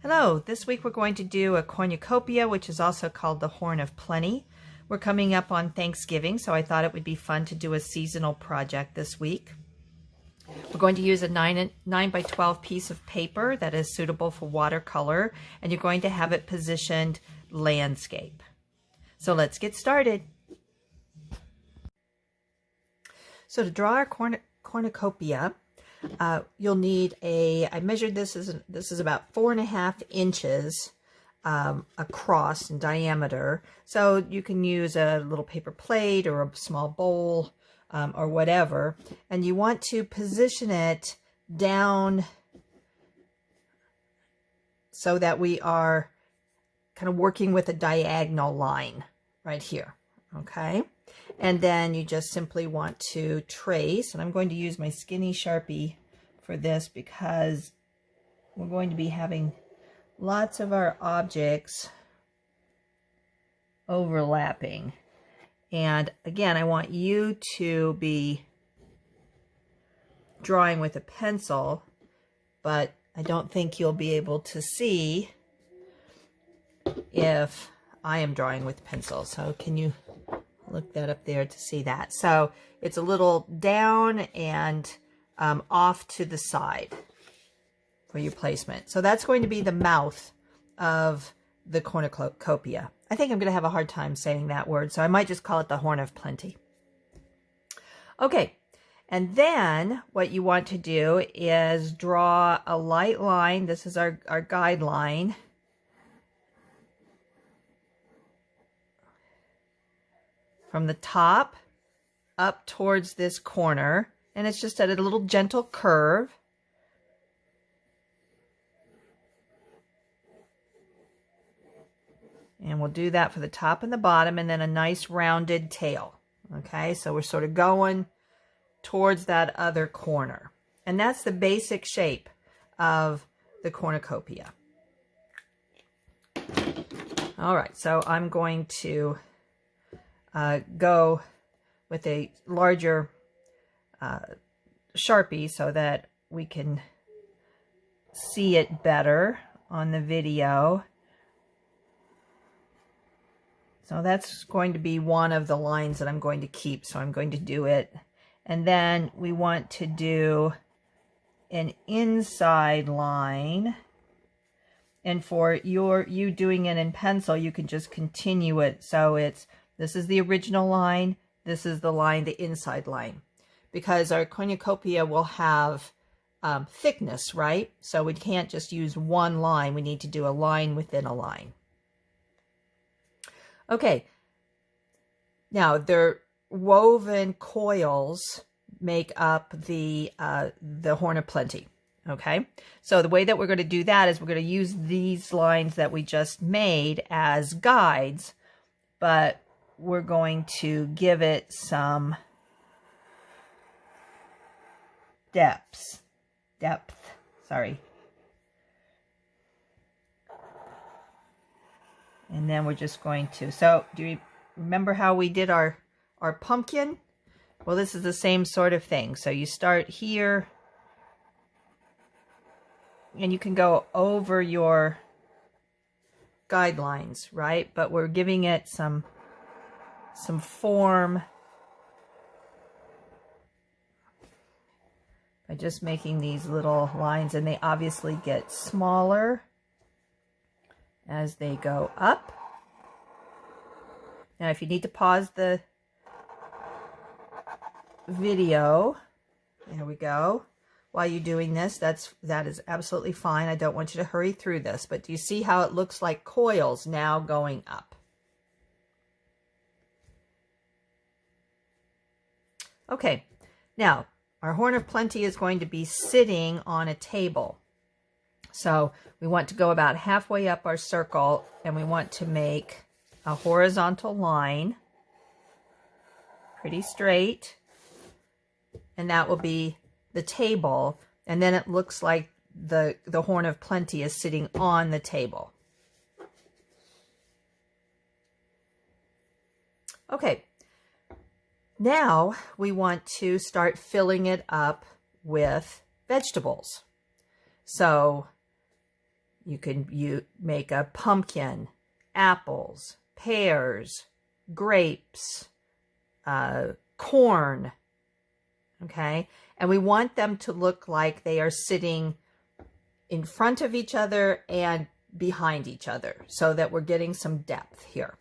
Hello, this week we're going to do a cornucopia, which is also called the Horn of Plenty. We're coming up on Thanksgiving, so I thought it would be fun to do a seasonal project this week. We're going to use a 9 by 12 piece of paper that is suitable for watercolor, and you're going to have it positioned landscape. So let's get started. So to draw our cornucopia, you'll need I measured this is about 4.5 inches across in diameter. So you can use a little paper plate or a small bowl or whatever. And you want to position it down so that we are kind of working with a diagonal line right here. Okay. And then you just simply want to trace, and I'm going to use my skinny Sharpie for this because we're going to be having lots of our objects overlapping. And again, I want you to be drawing with a pencil, but I don't think you'll be able to see if I am drawing with pencil. So can you look that up there to see that? So it's a little down and off to the side for your placement. So that's going to be the mouth of the cornucopia. I think I'm going to have a hard time saying that word, so I might just call it the Horn of Plenty. Okay, and then what you want to do is draw a light line. This is our guideline. From the top up towards this corner, and it's just at a little gentle curve. And we'll do that for the top and the bottom, and then a nice rounded tail. Okay, so we're sort of going towards that other corner. And that's the basic shape of the cornucopia. All right, so I'm going to go with a larger Sharpie so that we can see it better on the video. So that's going to be one of the lines that I'm going to keep. So I'm going to do it. And then we want to do an inside line. And for you doing it in pencil, you can just continue it. So this is the original line. This is the line, the inside line. Because our cornucopia will have thickness, right? So we can't just use one line. We need to do a line within a line. Okay. Now, the woven coils make up the Horn of Plenty. Okay, so the way that we're going to do that is we're going to use these lines that we just made as guides, but we're going to give it some depth, sorry. And then we're just going to, so do you remember how we did our pumpkin? Well, this is the same sort of thing. So you start here, and you can go over your guidelines, right? But we're giving it some form by just making these little lines, and they obviously get smaller as they go up. Now, if you need to pause the video, there we go. While you're doing this, that is absolutely fine. I don't want you to hurry through this, but do you see how it looks like coils now going up? Okay, now our Horn of Plenty is going to be sitting on a table. So we want to go about halfway up our circle, and we want to make a horizontal line, pretty straight, and that will be the table, and then it looks like the Horn of Plenty is sitting on the table. Okay, now we want to start filling it up with vegetables. So You can make a pumpkin, apples, pears, grapes, corn, okay? And we want them to look like they are sitting in front of each other and behind each other so that we're getting some depth here.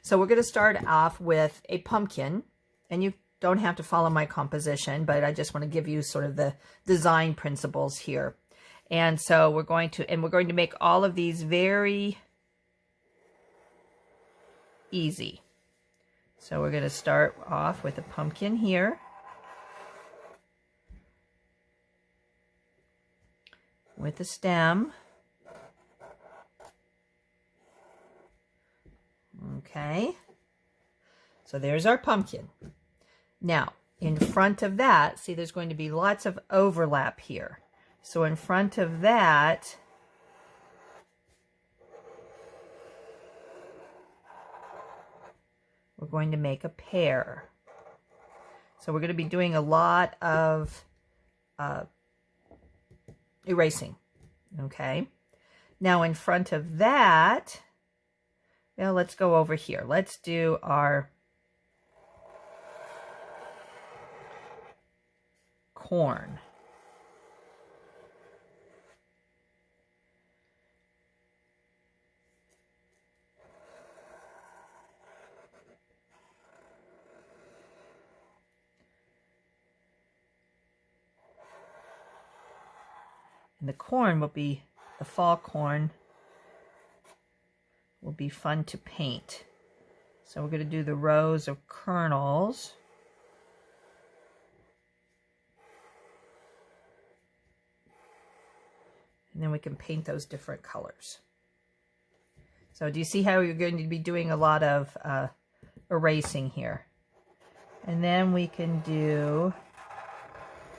So we're going to start off with a pumpkin, and you don't have to follow my composition, but I just want to give you sort of the design principles here. And so we're going to make all of these very easy. So we're going to start off with a pumpkin here. With a stem. Okay. So there's our pumpkin. Now, in front of that, see, there's going to be lots of overlap here. So in front of that, we're going to make a pear. So we're going to be doing a lot of erasing. Okay. Now in front of that, well, let's go over here. Let's do our corn. And the corn will be, the fall corn will be fun to paint. So we're going to do the rows of kernels. And then we can paint those different colors. So do you see how you're going to be doing a lot of erasing here? And then we can do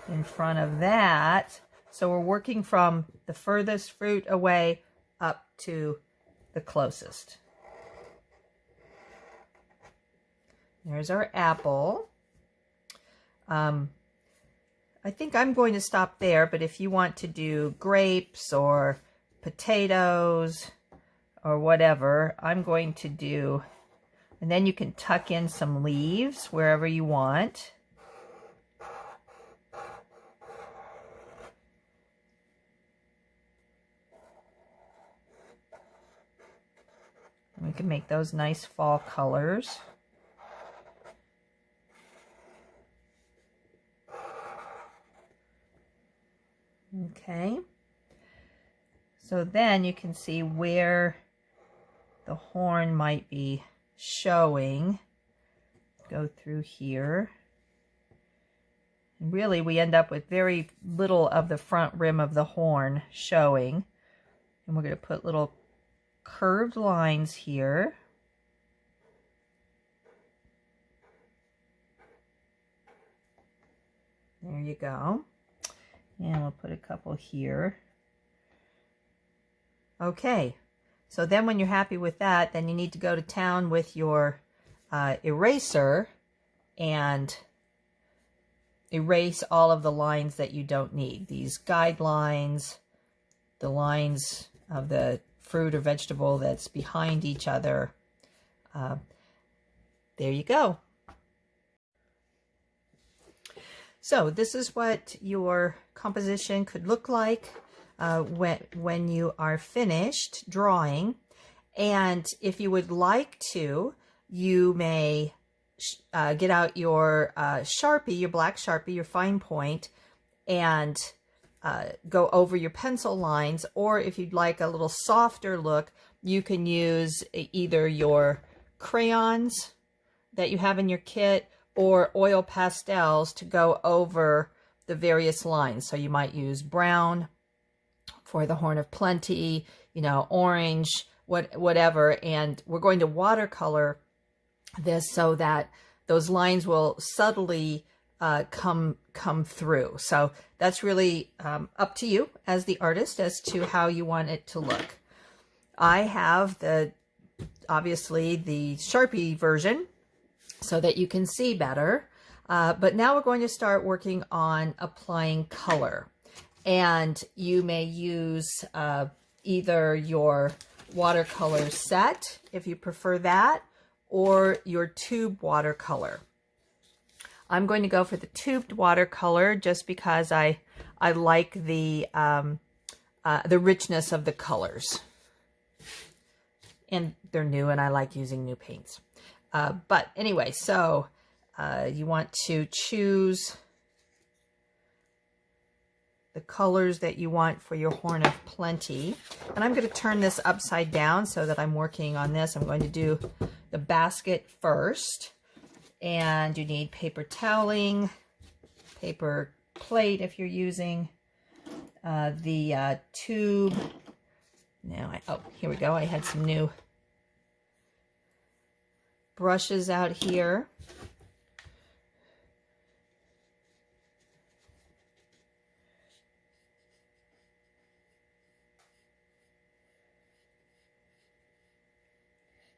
in front of that. So we're working from the furthest fruit away up to the closest. There's our apple. I think I'm going to stop there, but if you want to do grapes or potatoes or whatever, I'm going to do, and then you can tuck in some leaves wherever you want. We can make those nice fall colors. Okay. So then you can see where the horn might be showing. Go through here. And really, we end up with very little of the front rim of the horn showing. And we're going to put little curved lines here. There you go. And we'll put a couple here. Okay, so then when you're happy with that, then you need to go to town with your eraser and erase all of the lines that you don't need. These guidelines, the lines of the fruit or vegetable that's behind each other. There you go. So this is what your composition could look like when you are finished drawing. And if you would like to, you may get out your Sharpie, your black Sharpie, your fine point, and go over your pencil lines. Or if you'd like a little softer look, you can use either your crayons that you have in your kit or oil pastels to go over the various lines. So you might use brown for the Horn of Plenty, you know, orange, whatever. And we're going to watercolor this so that those lines will subtly come through. So that's really up to you as the artist as to how you want it to look. I have obviously the Sharpie version so that you can see better. But now we're going to start working on applying color. And you may use either your watercolor set, if you prefer that, or your tube watercolor. I'm going to go for the tubed watercolor just because I like the richness of the colors. And they're new and I like using new paints. But anyway, so you want to choose the colors that you want for your Horn of Plenty. And I'm going to turn this upside down so that I'm working on this. I'm going to do the basket first. And you need paper toweling, paper plate if you're using the tube. Now, oh, here we go. I had some new brushes out here.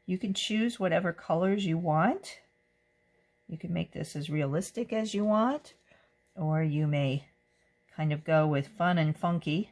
You can choose whatever colors you want. You can make this as realistic as you want, or you may kind of go with fun and funky.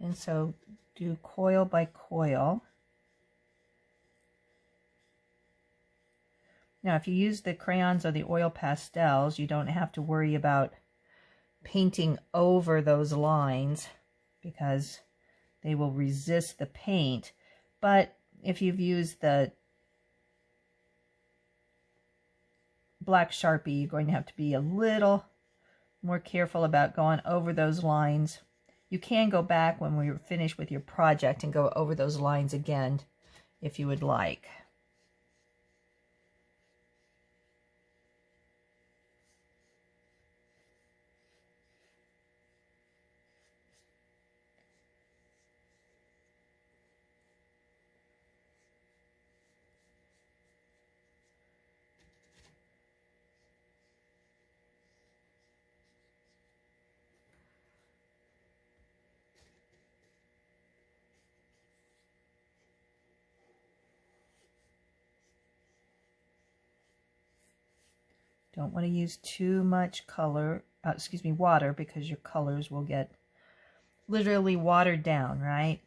And so do coil by coil. Now, if you use the crayons or the oil pastels, you don't have to worry about painting over those lines because they will resist the paint. But if you've used the black Sharpie, you're going to have to be a little more careful about going over those lines. You can go back when we're finished with your project and go over those lines again if you would like. Don't want to use too much water, because your colors will get literally watered down, right?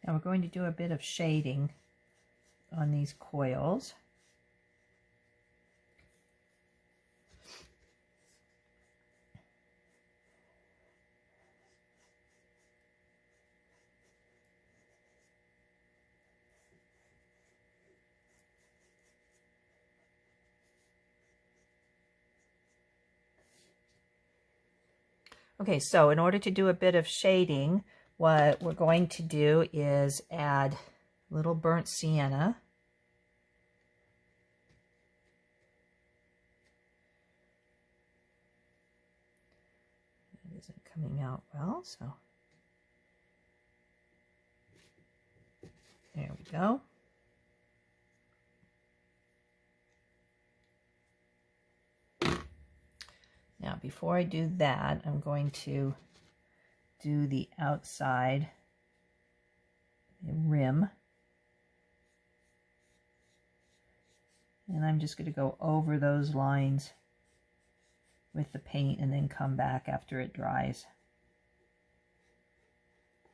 Now we're going to do a bit of shading on these coils. Okay, so in order to do a bit of shading, what we're going to do is add a little burnt sienna. It isn't coming out well, so there we go. Now, before I do that, I'm going to do the outside, the rim. And I'm just going to go over those lines with the paint and then come back after it dries.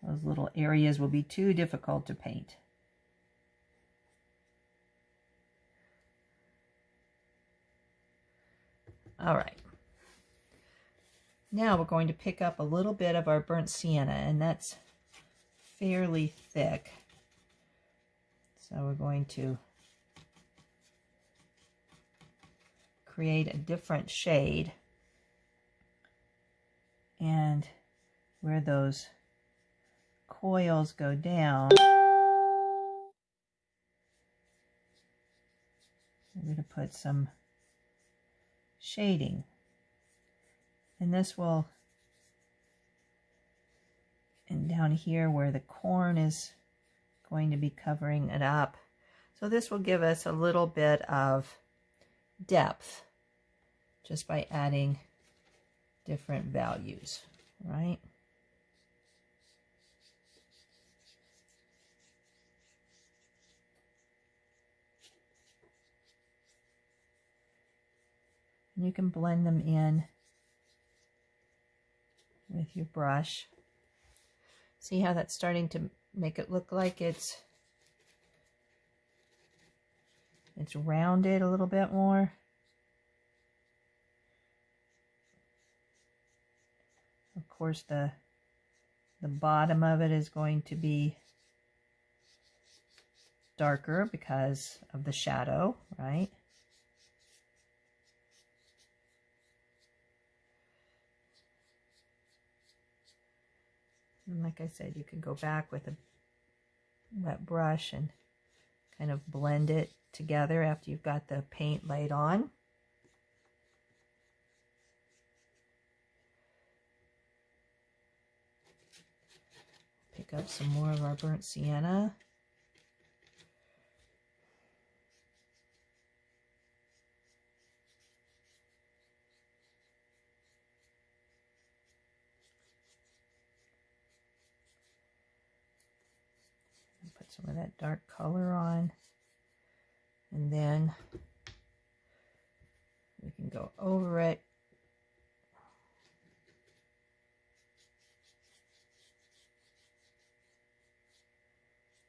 Those little areas will be too difficult to paint. All right. Now we're going to pick up a little bit of our burnt sienna, and that's fairly thick. So we're going to create a different shade. And where those coils go down, we're going to put some shading. And this will, and down here where the corn is going to be covering it up. So this will give us a little bit of depth just by adding different values, right? And you can blend them in with your brush. See how that's starting to make it look like it's rounded a little bit more. Of course, the bottom of it is going to be darker because of the shadow, right? And like I said, you can go back with a wet brush and kind of blend it together after you've got the paint laid on. Pick up some more of our burnt sienna. Put some of that dark color on, and then we can go over it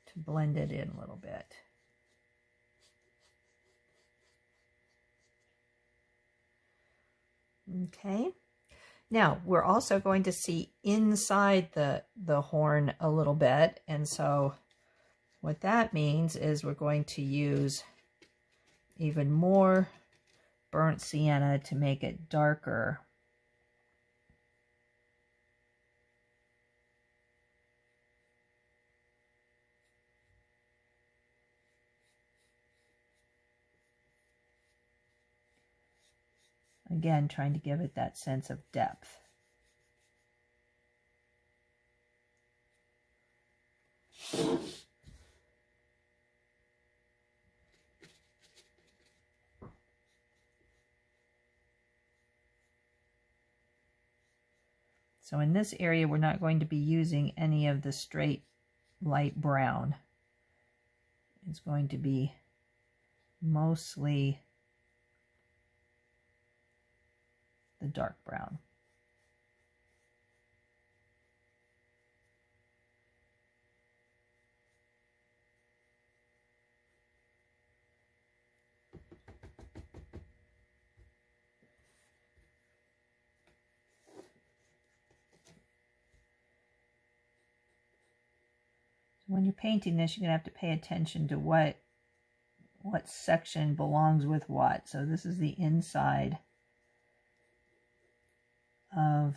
to blend it in a little bit. Okay, now we're also going to see inside the horn a little bit, and so what that means is we're going to use even more burnt sienna to make it darker. Again, trying to give it that sense of depth. So in this area, we're not going to be using any of the straight light brown. It's going to be mostly the dark brown. When you're painting this, you're going to have to pay attention to what section belongs with what. So this is the inside of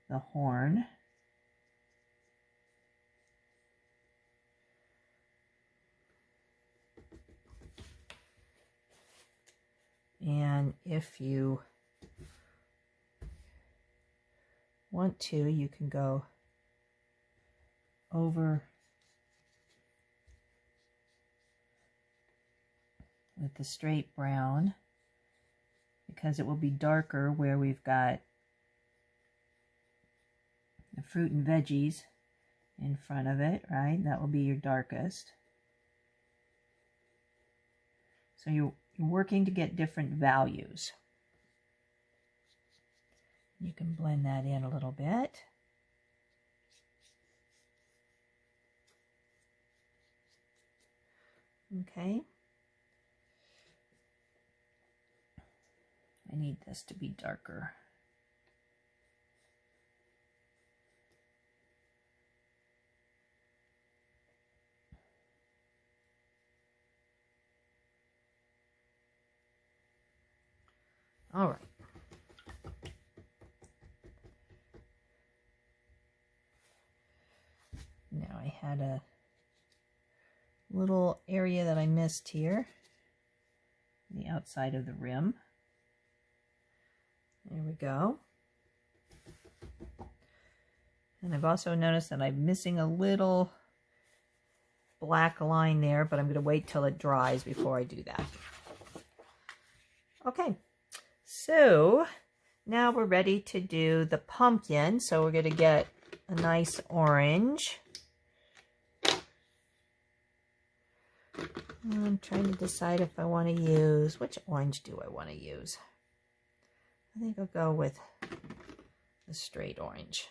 the horn. And if you want to, you can go over with the straight brown, because it will be darker where we've got the fruit and veggies in front of it, right? That will be your darkest. So you're working to get different values. You can blend that in a little bit. Okay. I need this to be darker. All right. Now I had a little area that I missed here, the outside of the rim. There we go. And I've also noticed that I'm missing a little black line there, but I'm going to wait till it dries before I do that. Okay, so now we're ready to do the pumpkin. So we're going to get a nice orange. I'm trying to decide if I want to use, which orange do I want to use? I think I'll go with the straight orange.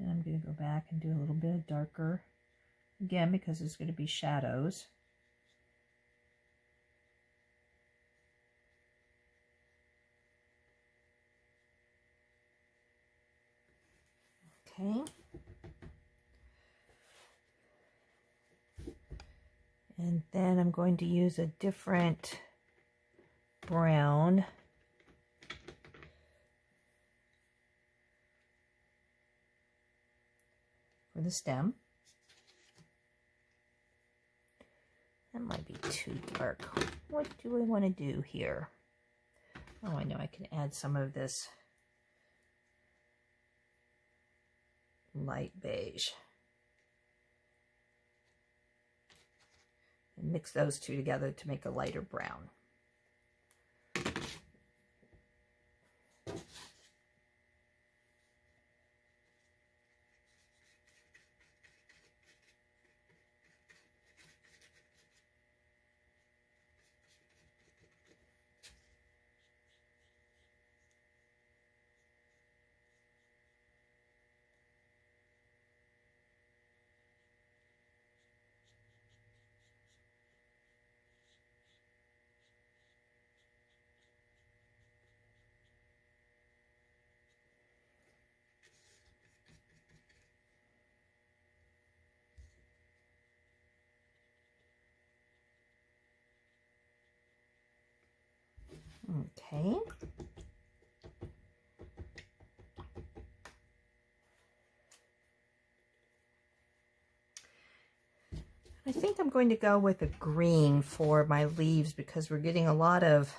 And I'm going to go back and do a little bit of darker, again, because it's going to be shadows. Okay. And then I'm going to use a different brown. For the stem. That might be too dark. What do I want to do here? Oh, I know I can add some of this light beige. And mix those two together to make a lighter brown. Okay. I'm going to go with a green for my leaves because we're getting a lot of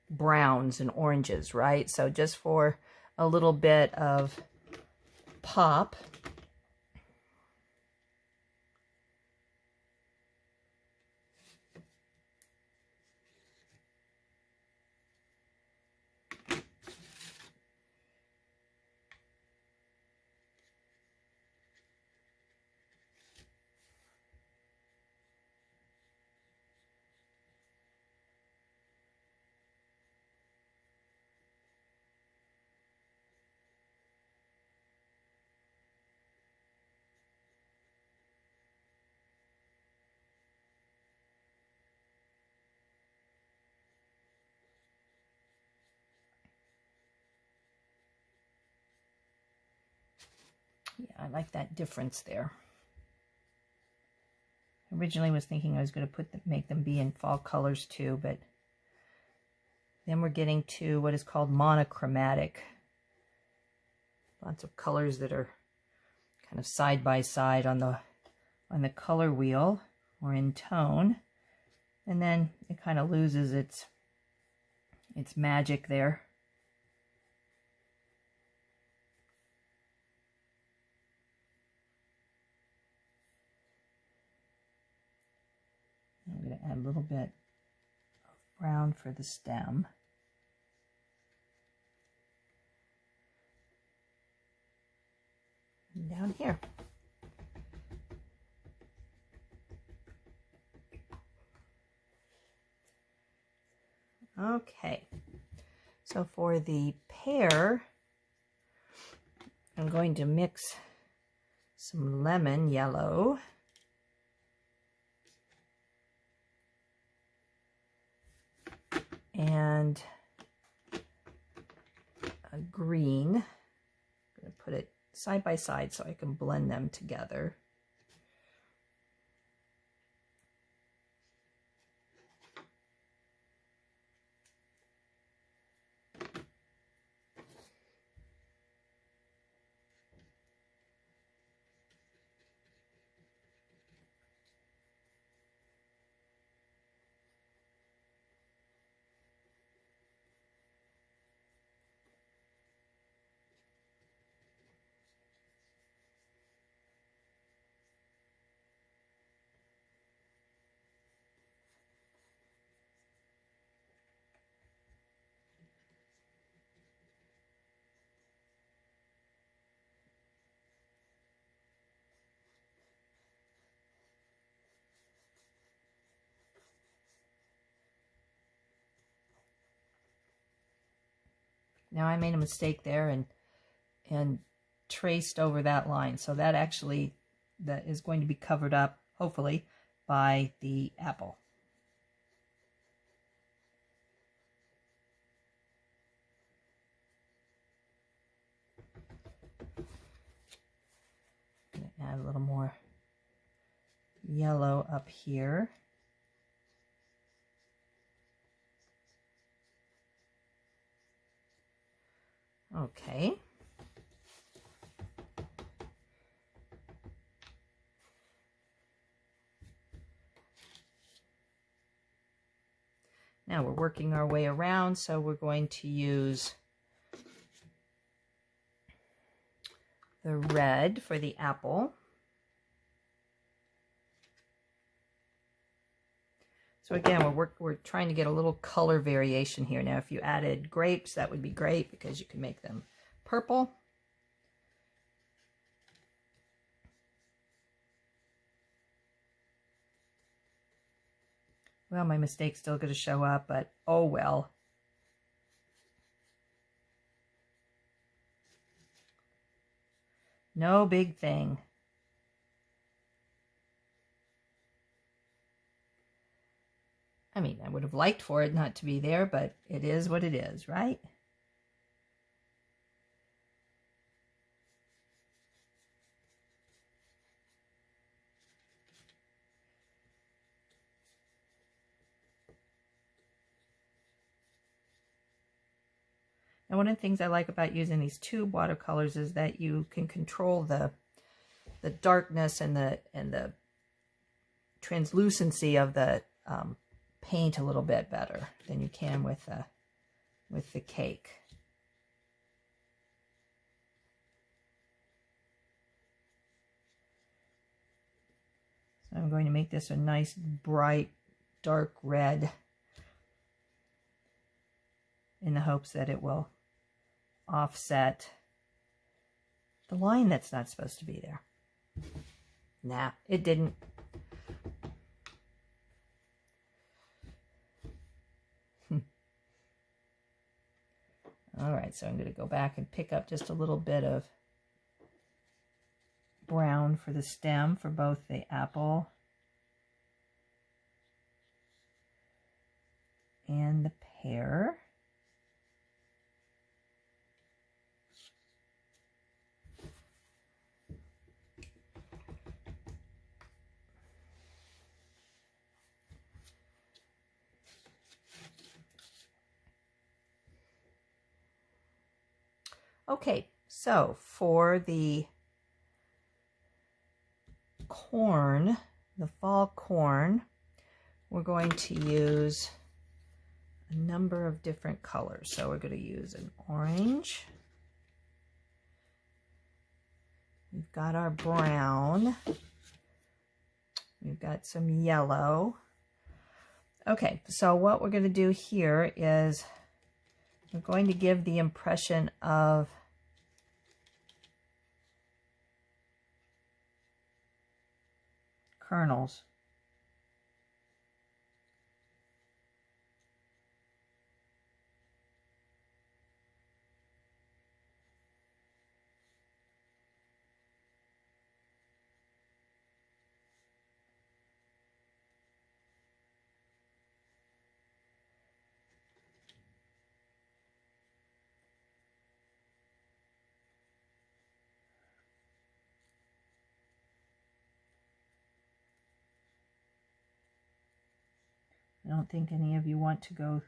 browns and oranges, right? So just for a little bit of pop. Yeah, I like that difference there. Originally was thinking I was going to make them be in fall colors too, but then we're getting to what is called monochromatic. Lots of colors that are kind of side by side on the color wheel or in tone, and then it kind of loses its magic there. I'm going to add a little bit of brown for the stem. And down here. Okay, so for the pear, I'm going to mix some lemon yellow and a green. I'm going to put it side by side so I can blend them together. Now I made a mistake there and traced over that line. So that is going to be covered up, hopefully, by the apple. I'm going to add a little more yellow up here. Okay. Now we're working our way around, so we're going to use the red for the apple. So again, we're trying to get a little color variation here. Now, if you added grapes, that would be great because you can make them purple. Well, my mistake's still going to show up, but oh well. No big thing. I mean, I would have liked for it not to be there, but it is what it is, right? And one of the things I like about using these tube watercolors is that you can control the darkness and the translucency of the paint a little bit better than you can with the cake. So I'm going to make this a nice bright dark red in the hopes that it will offset the line that's not supposed to be there. Nah, it didn't. All right, so I'm going to go back and pick up just a little bit of brown for the stem for both the apple and the pear. Okay, so for the corn, the fall corn, we're going to use a number of different colors. So we're going to use an orange. We've got our brown. We've got some yellow. Okay, so what we're going to do here is we're going to give the impression of kernels. I don't think any of you want to go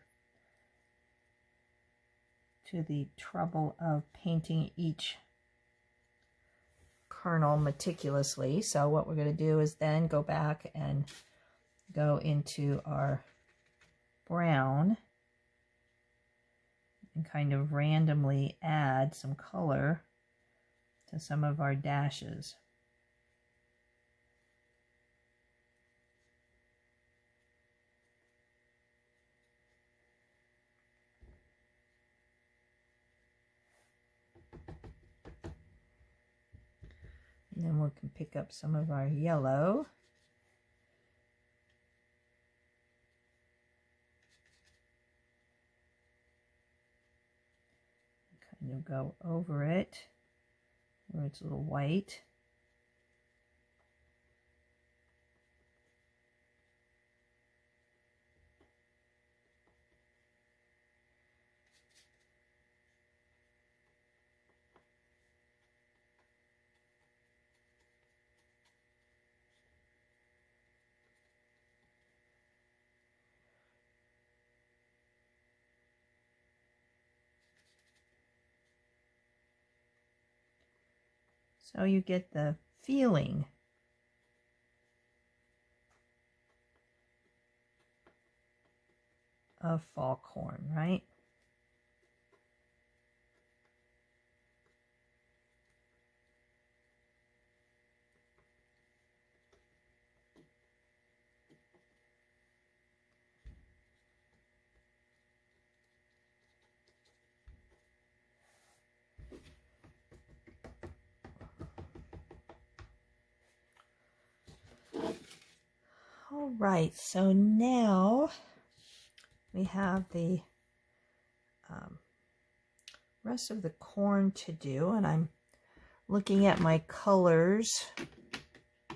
to the trouble of painting each kernel meticulously. So what we're going to do is then go back and go into our brown and kind of randomly add some color to some of our dashes. And then we can pick up some of our yellow. Kind of go over it where it's a little white. So you get the feeling of fall corn, right? All right, so now we have the rest of the corn to do, and I'm looking at my colors. I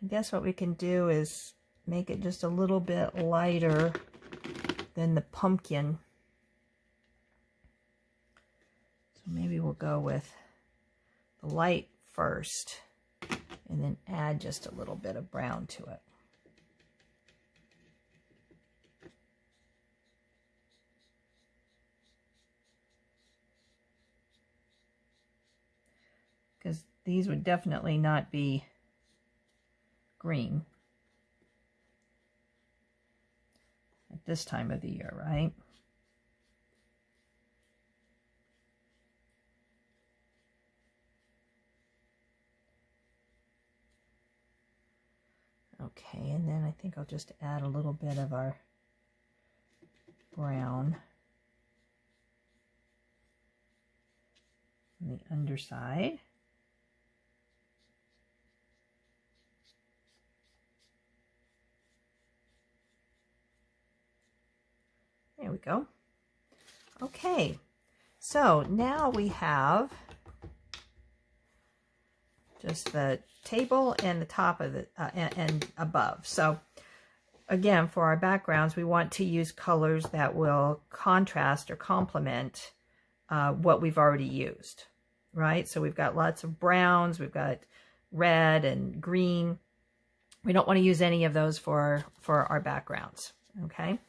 guess what we can do is make it just a little bit lighter than the pumpkin. So maybe we'll go with the light first and then add just a little bit of brown to it. Because these would definitely not be green at this time of the year, right? Okay, and then I think I'll just add a little bit of our brown on the underside. There we go. Okay, so now we have just the table and the top of the and above. So again, for our backgrounds, we want to use colors that will contrast or complement what we've already used, right? So we've got lots of browns, we've got red and green. We don't want to use any of those for our backgrounds, okay?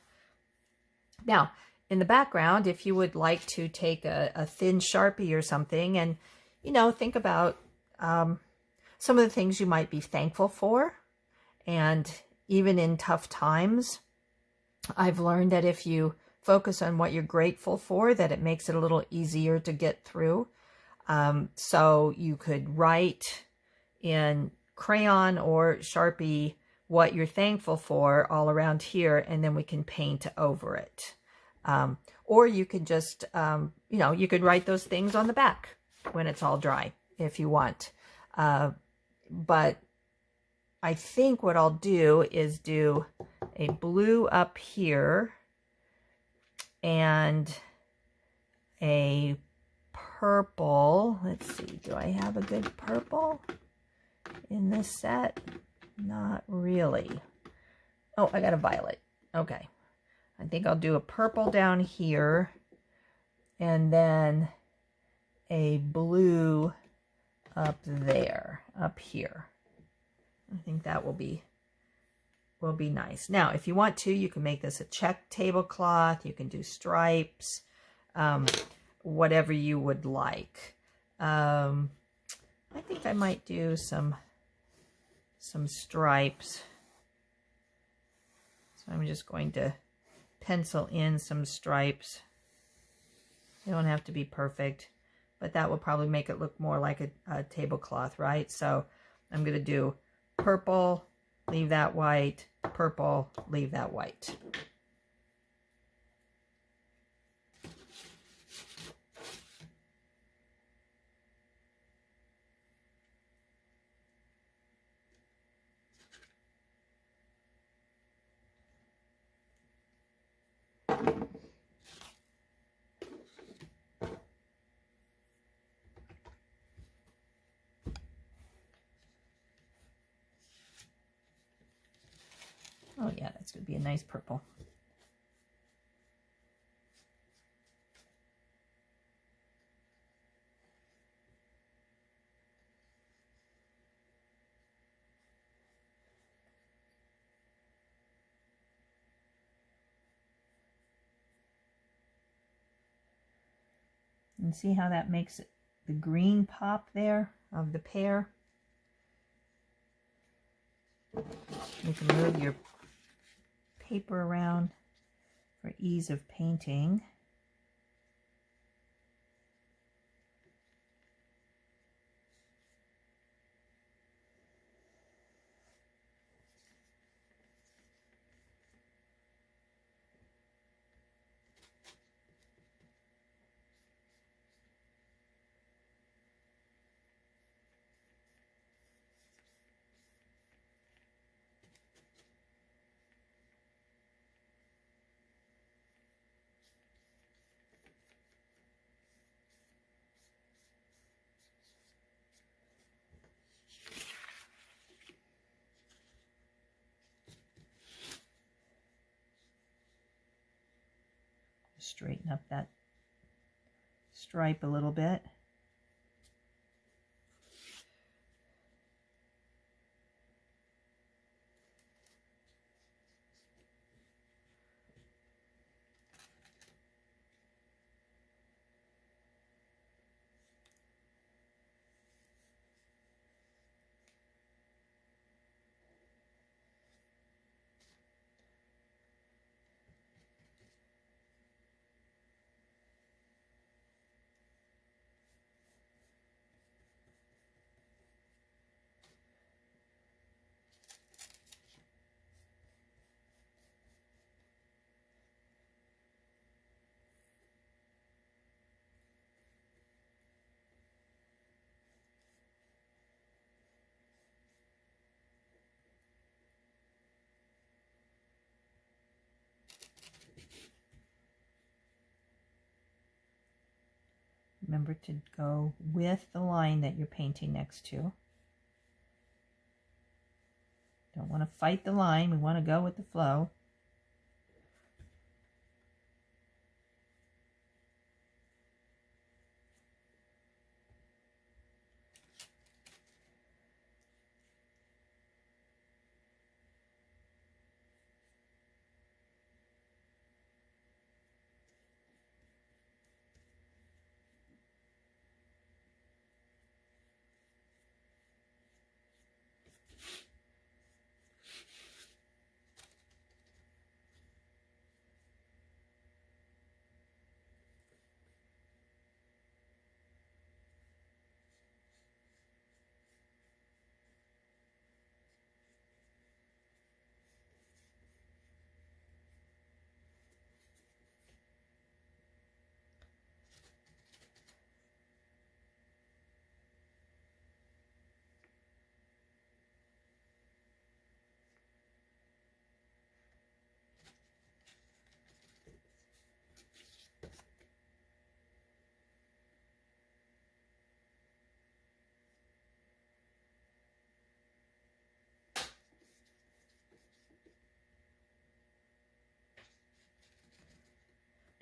Now, in the background, if you would like to take a thin Sharpie or something and, you know, think about some of the things you might be thankful for. And even in tough times, I've learned that if you focus on what you're grateful for, that it makes it a little easier to get through. So you could write in crayon or Sharpie what you're thankful for all around here, and then we can paint over it. Or you could just, you know, you could write those things on the back when it's all dry if you want. But I think what I'll do is do a blue up here and a purple. Let's see, do I have a good purple in this set? Not really. Oh, I got a violet. Okay. I think I'll do a purple down here and then a blue up there, up here. I think that will be nice. Now, if you want to, you can make this a check tablecloth. You can do stripes, whatever you would like. I think I might do some stripes. So I'm just going to pencil in some stripes. They don't have to be perfect, but that will probably make it look more like a tablecloth, right? So I'm going to do purple, leave that white, purple, leave that white. Oh yeah, that's going to be a nice purple. And see how that makes it, the green pop there of the pear? You can move your paper around for ease of painting. Straighten up that stripe a little bit. remember to go with the line that you're painting next to. Don't want to fight the line, we want to go with the flow.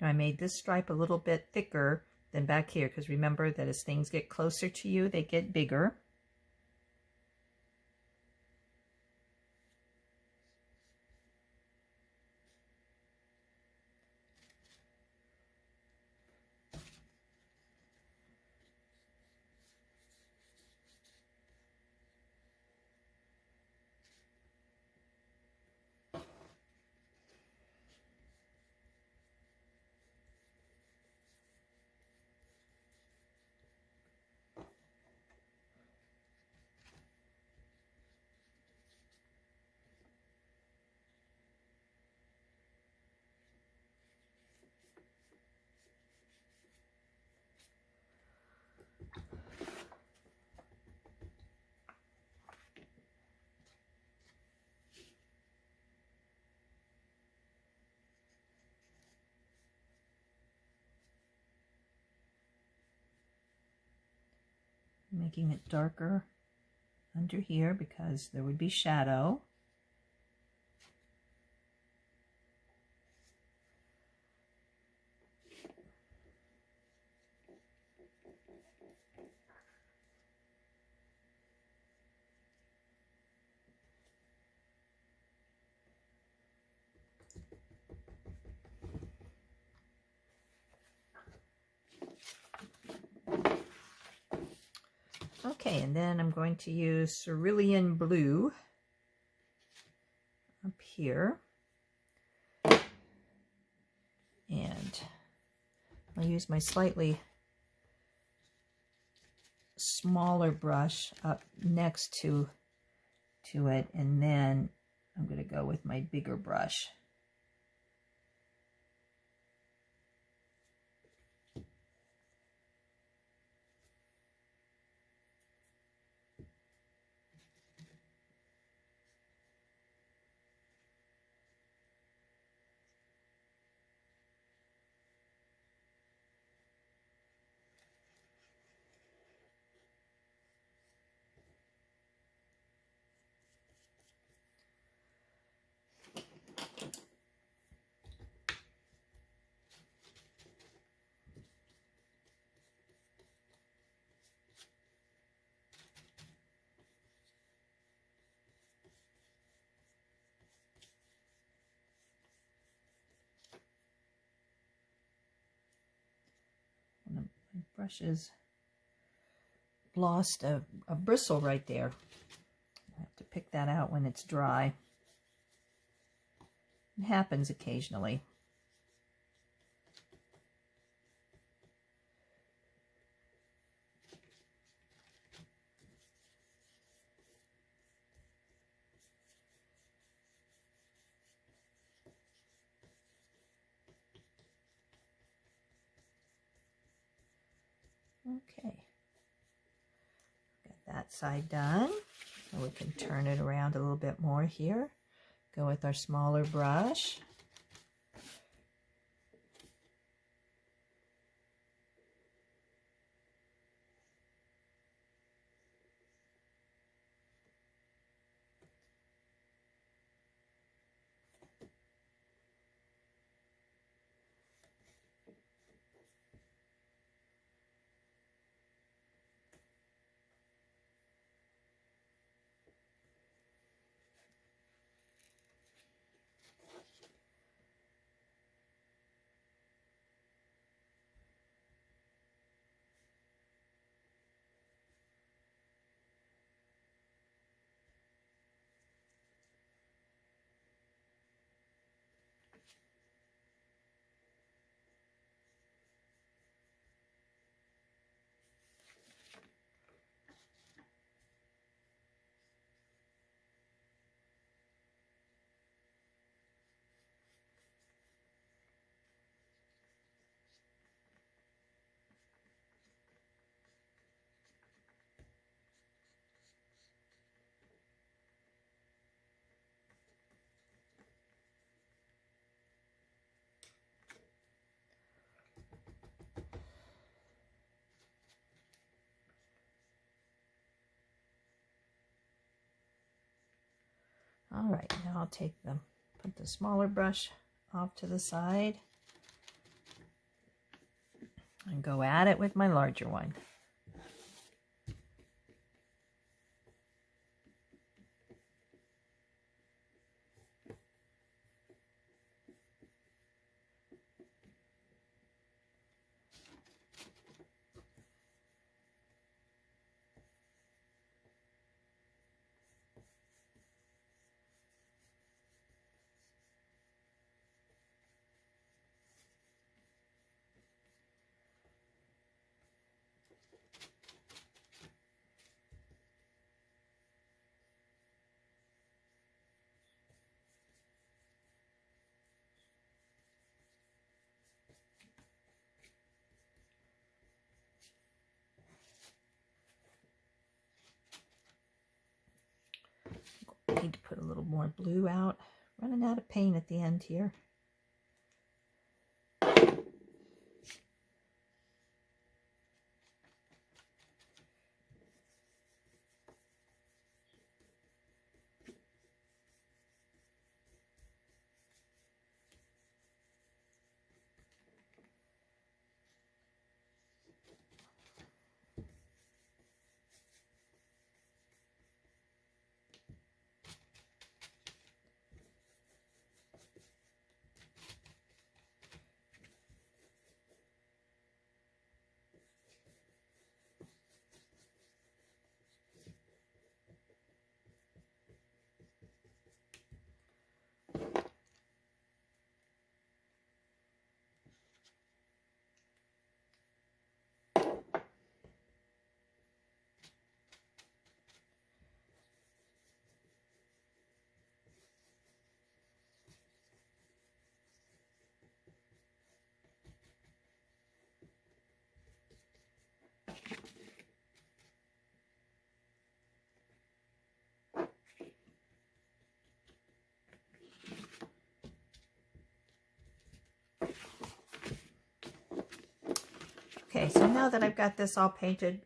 Now I made this stripe a little bit thicker than back here, because remember that as things get closer to you, they get bigger. Making it darker under here because there would be shadow. Okay, and then I'm going to use cerulean blue up here. And I'll use my slightly smaller brush up next to it, and then I'm going to go with my bigger brush. My brush has lost a bristle right there. I have to pick that out when it's dry. It happens occasionally. Okay, got that side done. So we can turn it around a little bit more here. Go with our smaller brush. All right, now I'll put the smaller brush off to the side and go at it with my larger one. I need to put a little more blue out. Running out of paint at the end here. Okay, so now that I've got this all painted,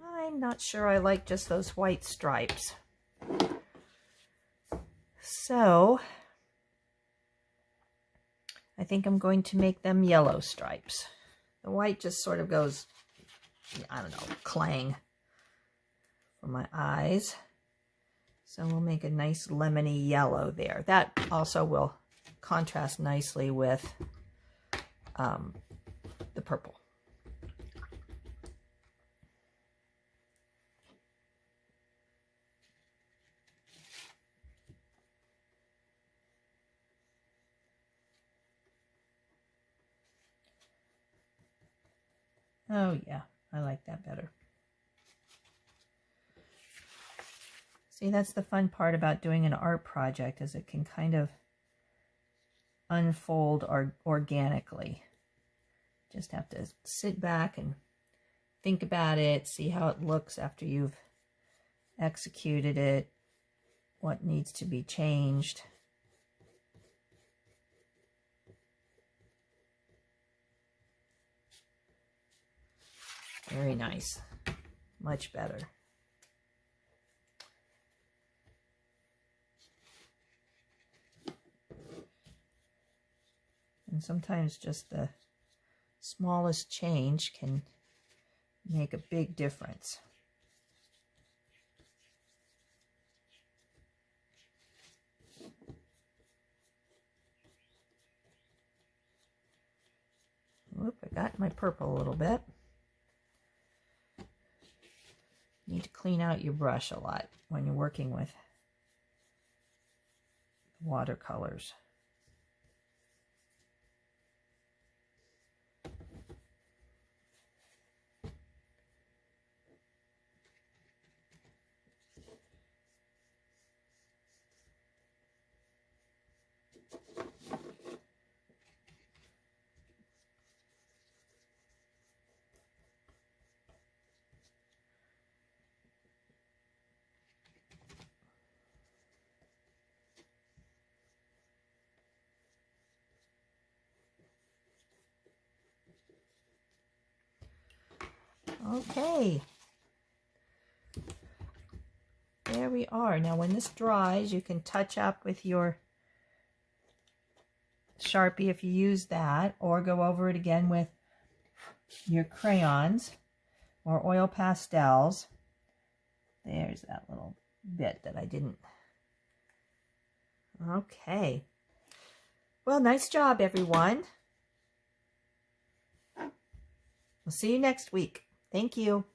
I'm not sure I like just those white stripes. So I think I'm going to make them yellow stripes. The white just sort of goes, I don't know, clang for my eyes. So we'll make a nice lemony yellow there. That also will contrast nicely with the purple. Oh yeah, I like that better. See, that's the fun part about doing an art project, is it can kind of unfold organically. Just have to sit back and think about it, see how it looks after you've executed it, what needs to be changed. Very nice. Much better. And sometimes just the smallest change can make a big difference. Whoop, I got my purple a little bit. You need to clean out your brush a lot when you're working with watercolors. Okay, there we are. Now when this dries, you can touch up with your Sharpie if you use that, or go over it again with your crayons or oil pastels. There's that little bit that I didn't. Okay. Well, nice job, everyone. We'll see you next week. Thank you.